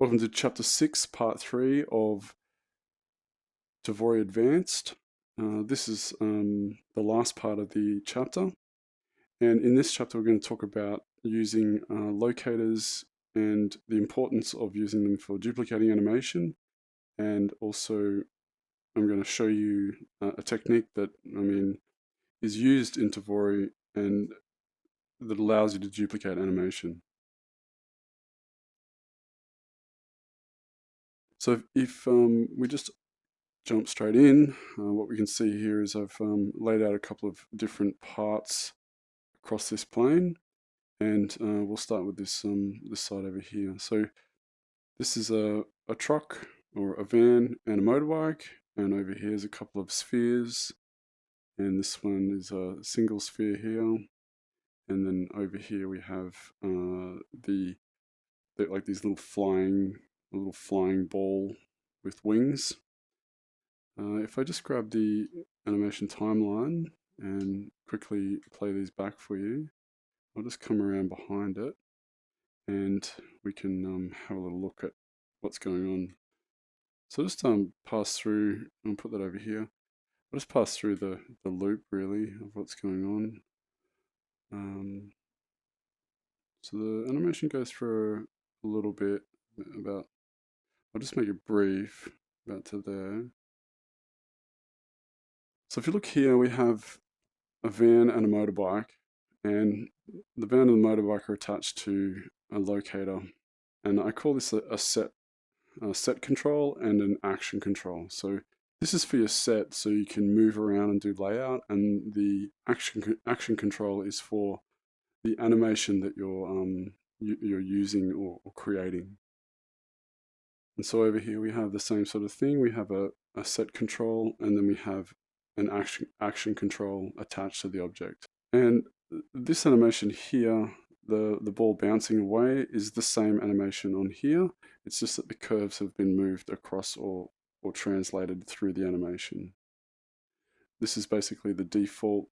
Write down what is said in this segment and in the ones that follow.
Welcome to Chapter 6, Part 3 of Tvori Advanced. This is the last part of the chapter. And in this chapter, we're going to talk about using locators and the importance of using them for duplicating animation. And also, I'm going to show you a technique that, is used in Tvori and that allows you to duplicate animation. So if we just jump straight in, what we can see here is I've laid out a couple of different parts across this plane, and we'll start with this this side over here. So this is a truck or a van and a motorbike, and over here is a couple of spheres, and this one is a single sphere here, and then over here we have like these little flying ball with wings. If I just grab the animation timeline and quickly play these back for you, I'll just come around behind it and we can have a little look at what's going on. So just pass through and put that over here. I'll just pass through the loop really of what's going on. So the animation goes for a little bit, I'll just make it brief, about to there. So if you look here, we have a van and a motorbike, and the van and the motorbike are attached to a locator, and I call this a set control and an action control. So this is for your set, so you can move around and do layout, and the action control is for the animation that you're using or creating. And so over here we have the same sort of thing. We have a set control, and then we have an action control attached to the object. And this animation here, the ball bouncing away, is the same animation on here. It's just that the curves have been moved across or translated through the animation. This is basically the default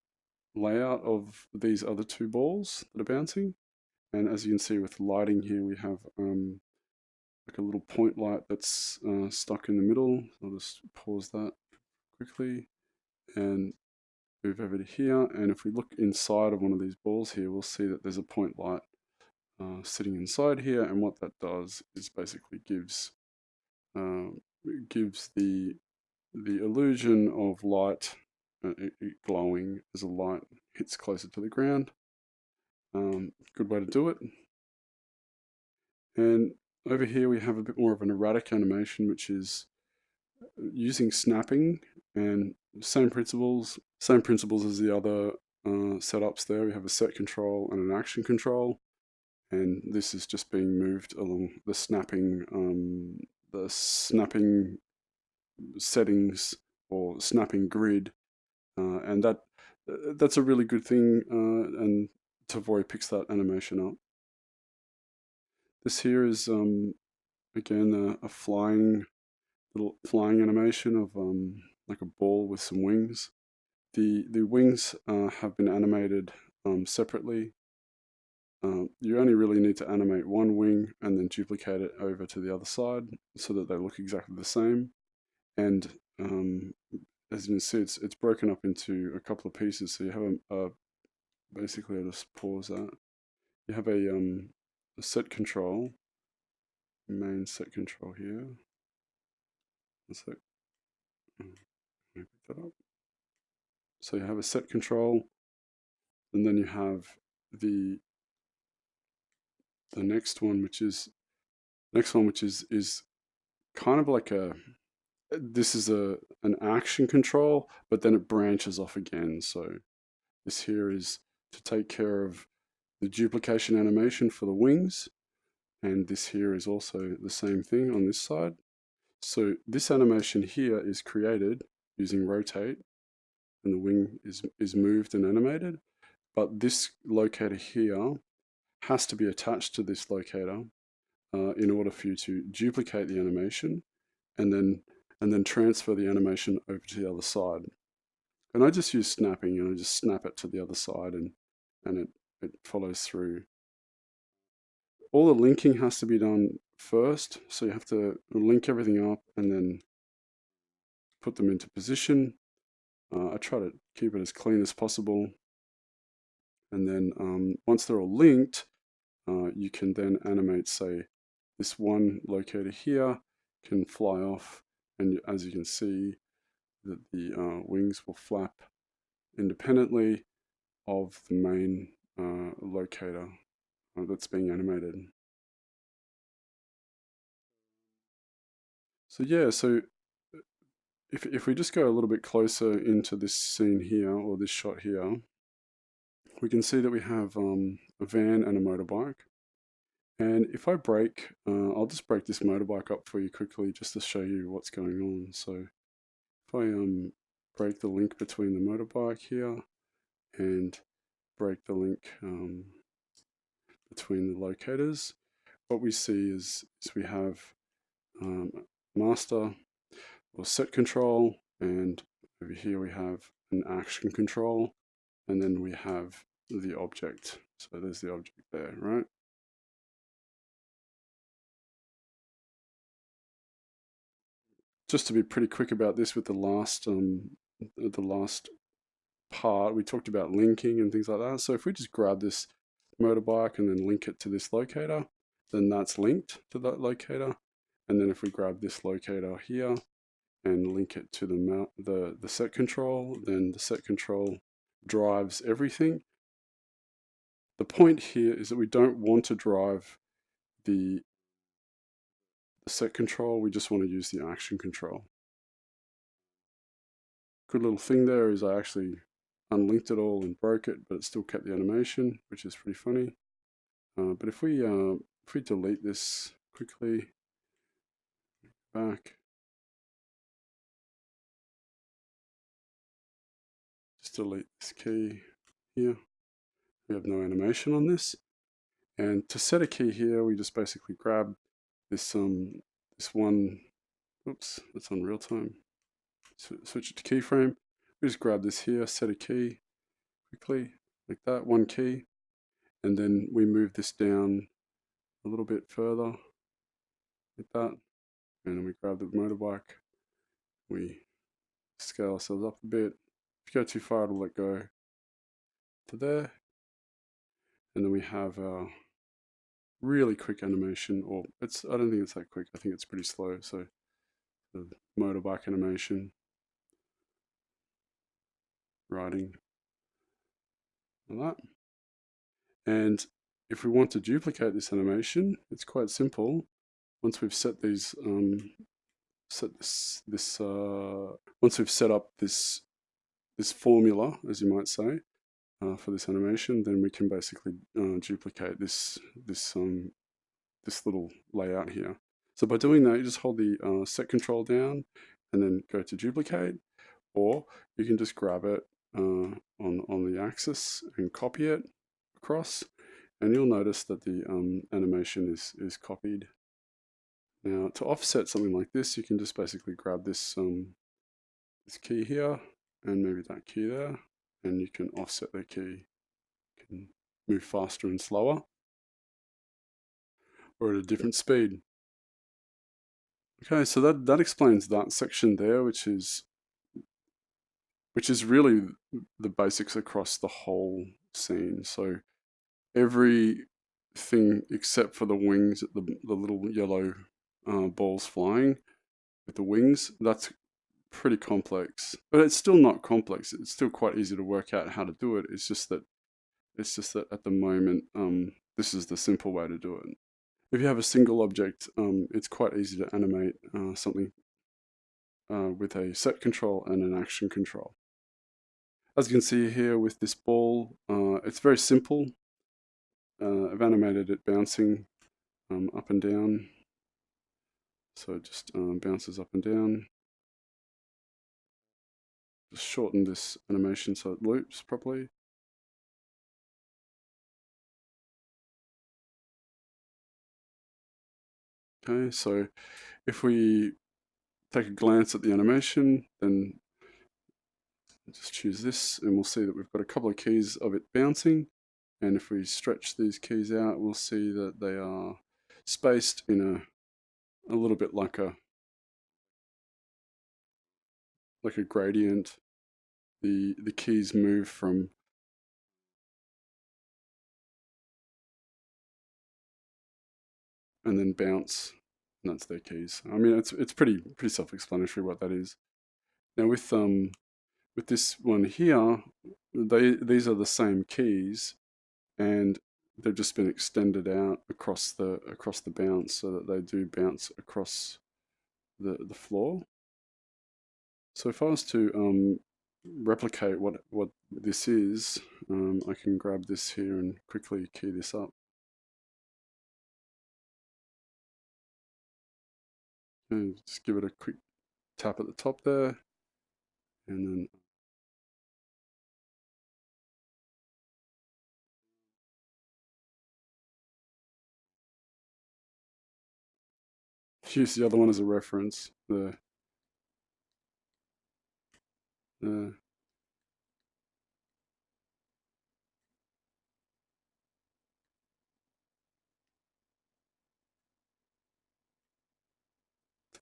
layout of these other two balls that are bouncing. And as you can see with lighting here, we have like a little point light that's stuck in the middle. I'll just pause that quickly and move over to here, and if we look inside of one of these balls here, we'll see that there's a point light sitting inside here, and what that does is basically gives the illusion of light glowing as a light hits closer to the ground. Good way to do it. And over here we have a bit more of an erratic animation, which is using snapping, and same principles as the other setups there. We have a set control and an action control, and this is just being moved along the snapping settings or snapping grid, and that's a really good thing, and Tvori picks that animation up. This here is again a little flying animation of like a ball with some wings. The wings have been animated separately. You only really need to animate one wing and then duplicate it over to the other side so that they look exactly the same. And as you can see, it's broken up into a couple of pieces. So you have basically, I'll just pause that. You have a set control, main set control here. Pick that up. So you have a set control, and then you have the next one, which is kind of like this is an action control, but then it branches off again. So this here is to take care of the duplication animation for the wings, and this here is also the same thing on this side. So this animation here is created using rotate, and the wing is moved and animated, but this locator here has to be attached to this locator in order for you to duplicate the animation and then transfer the animation over to the other side. And I just use snapping, and I just snap it to the other side, and it follows through. All the linking has to be done first, so you have to link everything up and then put them into position. I try to keep it as clean as possible, and then once they're all linked, you can then animate, say, this one locator here can fly off, and as you can see, that the wings will flap independently of the main locator that's being animated. So yeah, so if we just go a little bit closer into this scene here, or this shot here, we can see that we have a van and a motorbike. And if I break, I'll just break this motorbike up for you quickly just to show you what's going on. So if I break the link between the motorbike here and break the link between the locators, what we see is we have master or set control, and over here we have an action control, and then we have the object. So there's the object there, right? Just to be pretty quick about this, with the last part, we talked about linking and things like that. So if we just grab this motorbike and then link it to this locator, then that's linked to that locator. And then if we grab this locator here and link it to the set control, then the set control drives everything. The point here is that we don't want to drive the set control, we just want to use the action control. Good little thing there is I actually unlinked it all and broke it, but it still kept the animation, which is pretty funny. But if we delete this quickly, back, just delete this key here. We have no animation on this. And to set a key here, we just basically grab this this one. Oops, that's on real time. Switch it to keyframe. We just grab this here, set a key quickly, like that, one key, and then we move this down a little bit further, like that, and then we grab the motorbike, we scale ourselves up a bit. If you go too far, it'll let go to there, and then we have a really quick animation, or I don't think it's that quick, I think it's pretty slow. So the motorbike animation, riding like that. And if we want to duplicate this animation, it's quite simple. Once we've set these, once we've set up this formula, as you might say, for this animation, then we can basically duplicate this little layout here. So by doing that, you just hold the set control down and then go to duplicate, or you can just grab it on the axis and copy it across, and you'll notice that the animation is copied. Now to offset something like this, you can just basically grab this this key here and maybe that key there, and you can offset the key. You can move faster and slower, or at a different speed. Okay, so that explains that section there, which is really the basics across the whole scene. So everything except for the wings, the little yellow balls flying with the wings, that's pretty complex. But it's still not complex. It's still quite easy to work out how to do it. It's just that at the moment, this is the simple way to do it. If you have a single object, it's quite easy to animate something with a set control and an action control. As you can see here with this ball, it's very simple. I've animated it bouncing up and down. So it just bounces up and down. Just shorten this animation so it loops properly. Okay, so if we take a glance at the animation, then just choose this, and we'll see that we've got a couple of keys of it bouncing. And if we stretch these keys out, we'll see that they are spaced in a little bit like a gradient. The keys move from and then bounce, and that's their keys. I mean, it's pretty self-explanatory what that is. Now with this one here, these are the same keys, and they've just been extended out across the bounce so that they do bounce across the floor. So if I was to replicate what this is, I can grab this here and quickly key this up. And just give it a quick tap at the top there, and then use the other one as a reference. The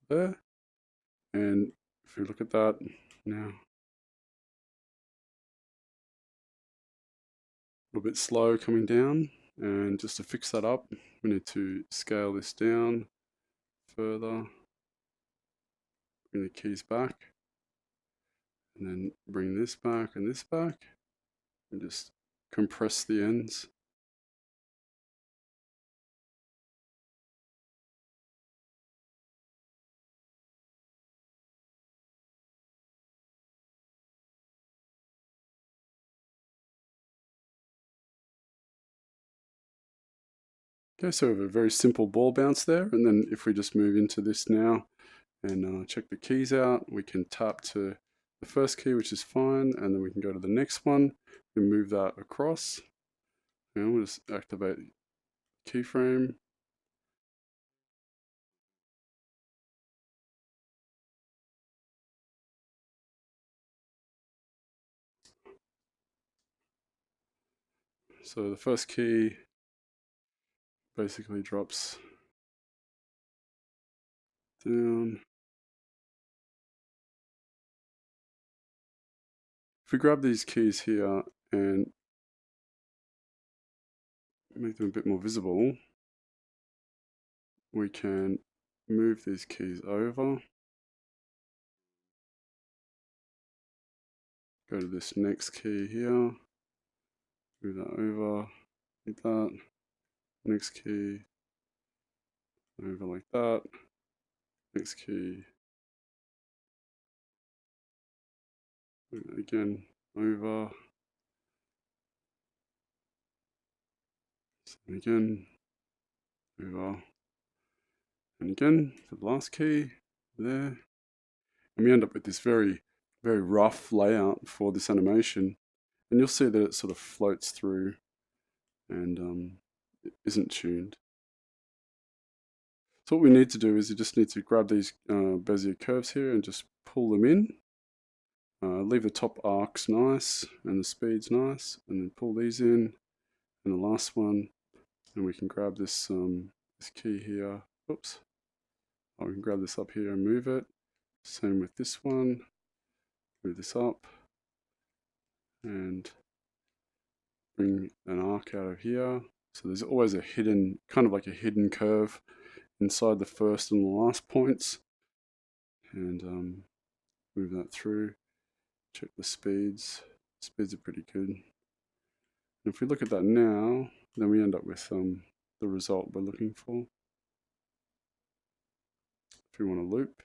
there, and if we look at that now, a little bit slow coming down, and just to fix that up, we need to scale this down further, bring the keys back, and then bring this back and this back, and just compress the ends. Okay, so we have a very simple ball bounce there, and then if we just move into this now and check the keys out, we can tap to the first key, which is fine, and then we can go to the next one and move that across, and we'll just activate keyframe. So the first key basically drops down. If we grab these keys here and make them a bit more visible, we can move these keys over, go to this next key here, move that over like that, next key over like that, next key again over, and again over, and again for the last key there, and we end up with this very rough layout for this animation, and you'll see that it sort of floats through and it isn't tuned. So what we need to do is you just need to grab these Bezier curves here and just pull them in. Leave the top arcs nice and the speeds nice, and then pull these in, and the last one, and we can grab this this key here. Oops. Oh, we can grab this up here and move it. Same with this one. Move this up and bring an arc out of here. So there's always a hidden, kind of like a hidden curve inside the first and the last points, and move that through. Check the speeds. Speeds are pretty good. And if we look at that now, then we end up with the result we're looking for. If we want to loop,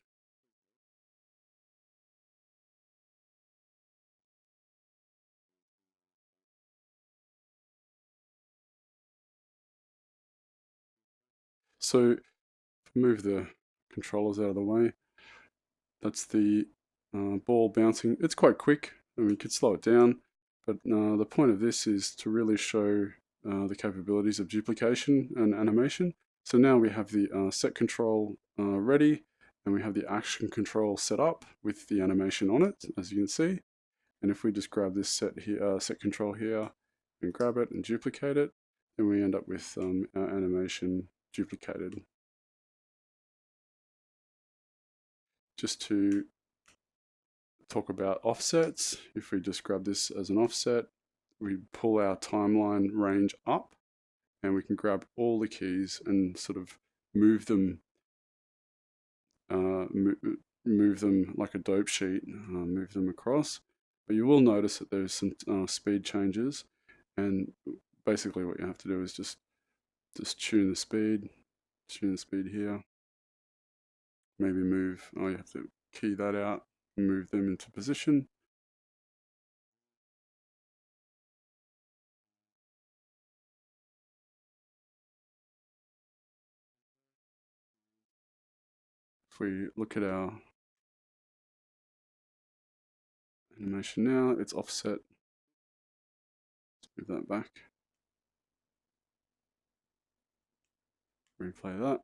so move the controllers out of the way. That's the ball bouncing. It's quite quick, and we could slow it down, but the point of this is to really show the capabilities of duplication and animation. So now we have the set control ready, and we have the action control set up with the animation on it, as you can see. And if we just grab this set control here and grab it and duplicate it, then we end up with our animation duplicated. Just to talk about offsets, if we just grab this as an offset, we pull our timeline range up, and we can grab all the keys and sort of move them like a dope sheet, move them across. But you will notice that there's some speed changes, and basically what you have to do is just tune the speed here. Maybe move, you have to key that out and move them into position. If we look at our animation now, it's offset. Let's move that back. Replay that.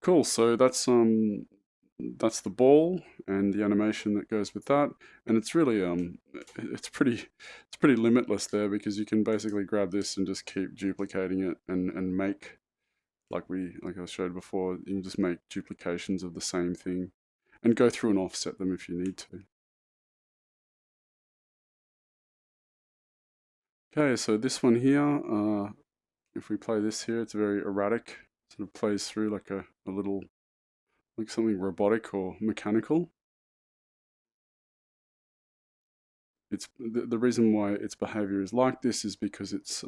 Cool, so that's the ball and the animation that goes with that, and it's really it's pretty limitless there, because you can basically grab this and just keep duplicating it and make, like I showed before, you can just make duplications of the same thing and go through and offset them if you need to. Okay, so this one here, if we play this here, it's very erratic, sort of plays through like a little, like something robotic or mechanical. It's the reason why its behavior is like this is because it's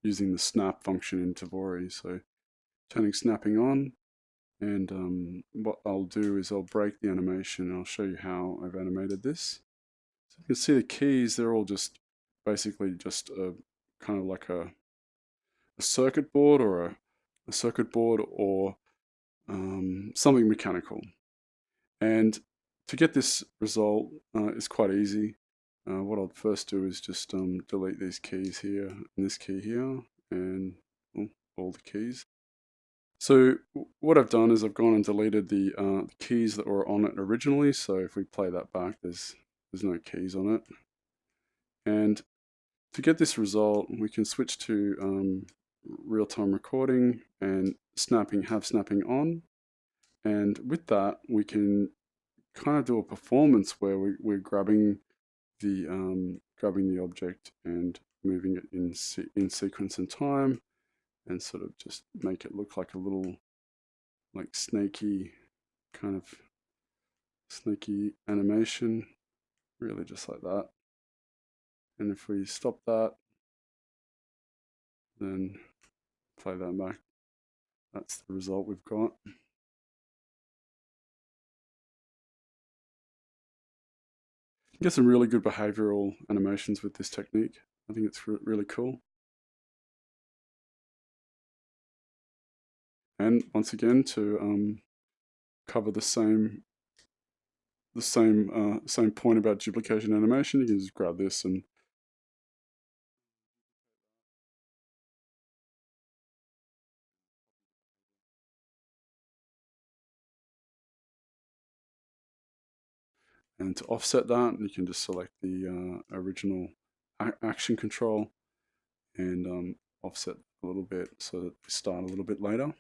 using the snap function in Tvori. So turning snapping on, and what I'll do is I'll break the animation and I'll show you how I've animated this. So you can see the keys, they're all just basically just a kind of like a circuit board, or a circuit board, or something mechanical. And to get this result is quite easy. What I'll first do is just delete these keys here and this key here, and all the keys. So what I've done is I've gone and deleted the keys that were on it originally. So if we play that back, there's no keys on it. And to get this result, we can switch to real-time recording and have snapping on. And with that, we can kind of do a performance where we're grabbing the object and moving it in sequence and time, and sort of just make it look like a little, like, snaky animation, really just like that. And if we stop that, then play that back, that's the result we've got. You get some really good behavioral animations with this technique. I think it's really cool. And once again, to cover the same point about duplication animation, you can just grab this and to offset that, you can just select the original action control and offset a little bit so that we start a little bit later.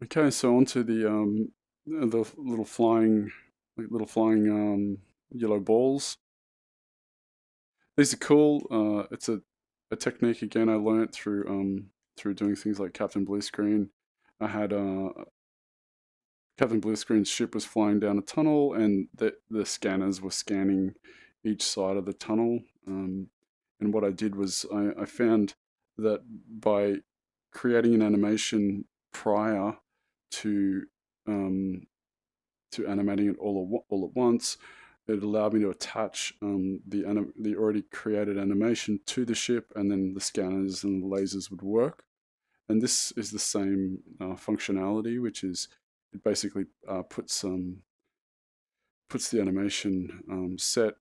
Okay, so onto the little flying yellow balls. These are cool. It's a technique, again, I learned through doing things like Captain Blue Screen. I had Captain Blue Screen's ship was flying down a tunnel, and the scanners were scanning each side of the tunnel. And what I did was I found that by creating an animation prior to animating it all at once, it allowed me to attach the already created animation to the ship, and then the scanners and the lasers would work. And this is the same functionality, which is it basically puts the animation set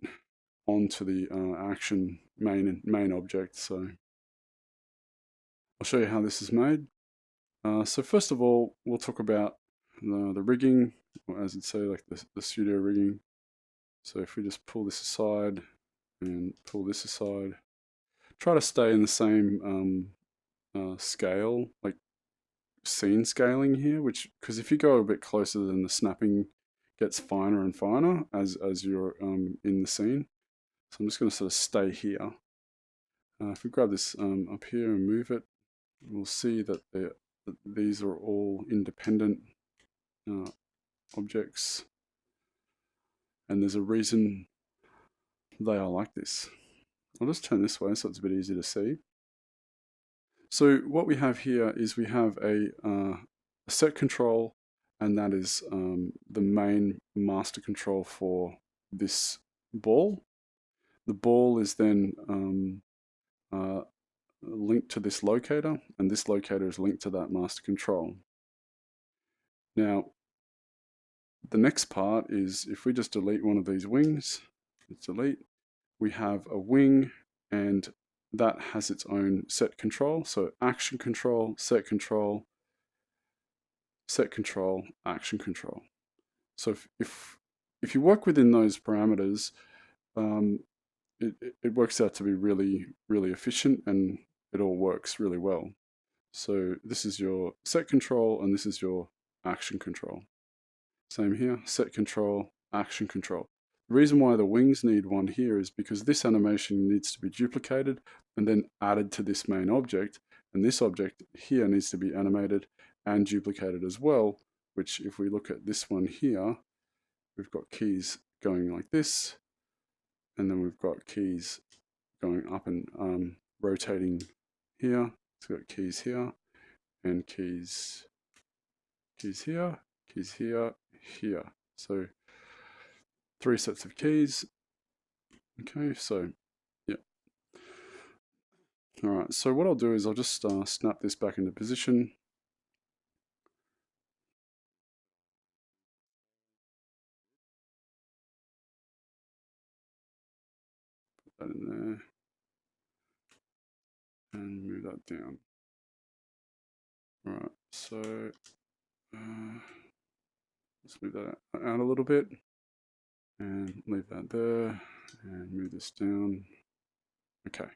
onto the action main object. So I'll show you how this is made. So first of all, we'll talk about the rigging, or as I'd say, like the studio rigging. So if we just pull this aside and pull this aside, try to stay in the same scale, like scene scaling here, because if you go a bit closer, then the snapping gets finer and finer as you're in the scene. So I'm just going to sort of stay here. If we grab this up here and move it, we'll see that these are all independent objects, and there's a reason they are like this. I'll just turn this way so it's a bit easier to see. So what we have here is we have a set control, and that is the main master control for this ball. The ball is then linked to this locator, and this locator is linked to that master control. Now, the next part is if we just delete one of these wings, let's delete, we have a wing, and that has its own set control. So action control, set control, action control. So if you work within those parameters, it works out to be really, really efficient, and it all works really well. So this is your set control, and this is your action control. Same here, set control, action control. The reason why the wings need one here is because this animation needs to be duplicated and then added to this main object, and this object here needs to be animated and duplicated as well, which if we look at this one here, we've got keys going like this, and then we've got keys going up and rotating here. So we've got keys here, and keys here, keys here, here. So 3 sets of keys. Okay, so yeah. All right, so what I'll do is I'll just snap this back into position. Put that in there and move that down. All right, so let's move that out a little bit and leave that there and move this down. Okay.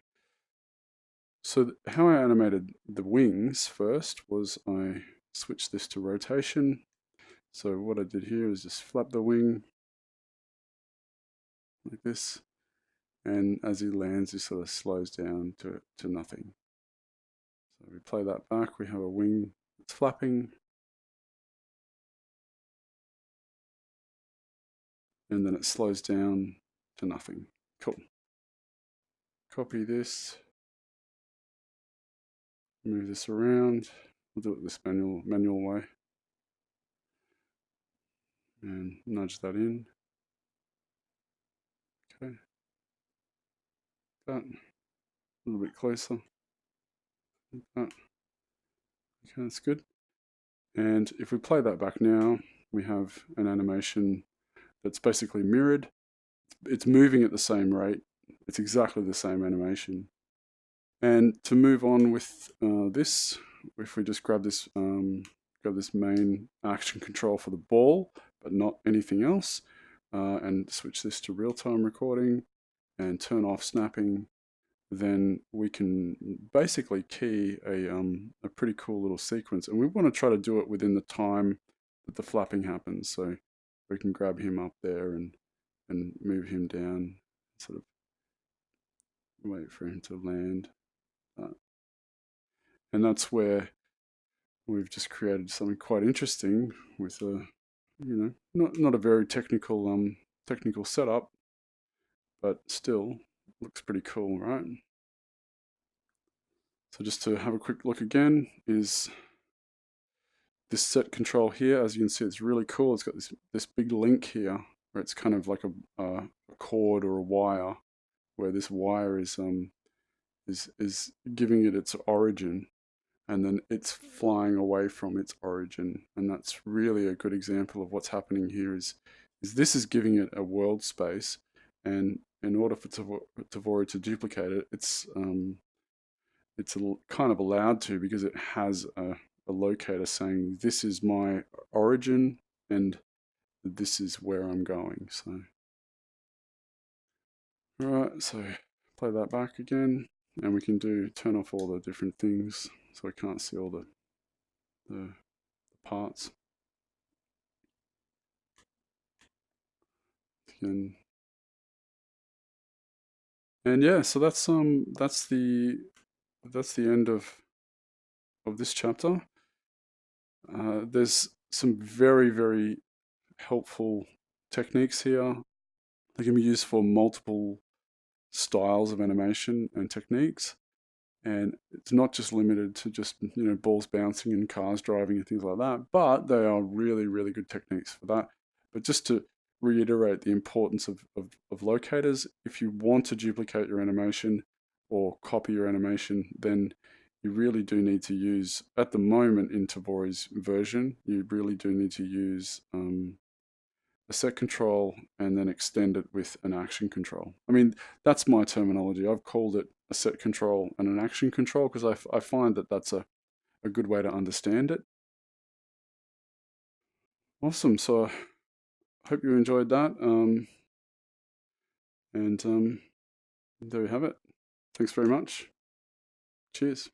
So how I animated the wings first was I switched this to rotation. So what I did here is just flap the wing like this, and as he lands, he sort of slows down to nothing. So we play that back, we have a wing that's flapping, and then it slows down to nothing. Cool. Copy this, move this around. We'll do it this manual way, and nudge that in. Okay, that a little bit closer. Like that. Okay, that's good. And if we play that back now, we have an animation that's basically mirrored. It's moving at the same rate. It's exactly the same animation. And to move on with this, if we just grab this main action control for the ball, but not anything else, and switch this to real-time recording and turn off snapping, then we can basically key a pretty cool little sequence. And we want to try to do it within the time that the flapping happens. So we can grab him up there and move him down, sort of wait for him to land. And that's where we've just created something quite interesting with a, not a very technical setup, but still looks pretty cool, right? So just to have a quick look again, is this set control here. As you can see, it's really cool. It's got this big link here where it's kind of like a cord or a wire, where this wire is giving it its origin, and then it's flying away from its origin. And that's really a good example of what's happening here. Is this is giving it a world space, and in order for Tvori to duplicate it, it's kind of allowed to, because it has a locator saying this is my origin and this is where I'm going. So, all right, so play that back again, and we can turn off all the different things so we can't see all the parts. Again. And yeah, so that's the end of this chapter. There's some very, very helpful techniques here. They can be used for multiple styles of animation and techniques, and it's not just limited to just balls bouncing and cars driving and things like that, but they are really, really good techniques for that. But just to reiterate the importance of locators, if you want to duplicate your animation or copy your animation, then you really do need to use, at the moment in Tvori's version, you really do need to use a set control and then extend it with an action control. I mean, that's my terminology. I've called it a set control and an action control because I find that that's a good way to understand it. Awesome. So I hope you enjoyed that. And there we have it. Thanks very much. Cheers.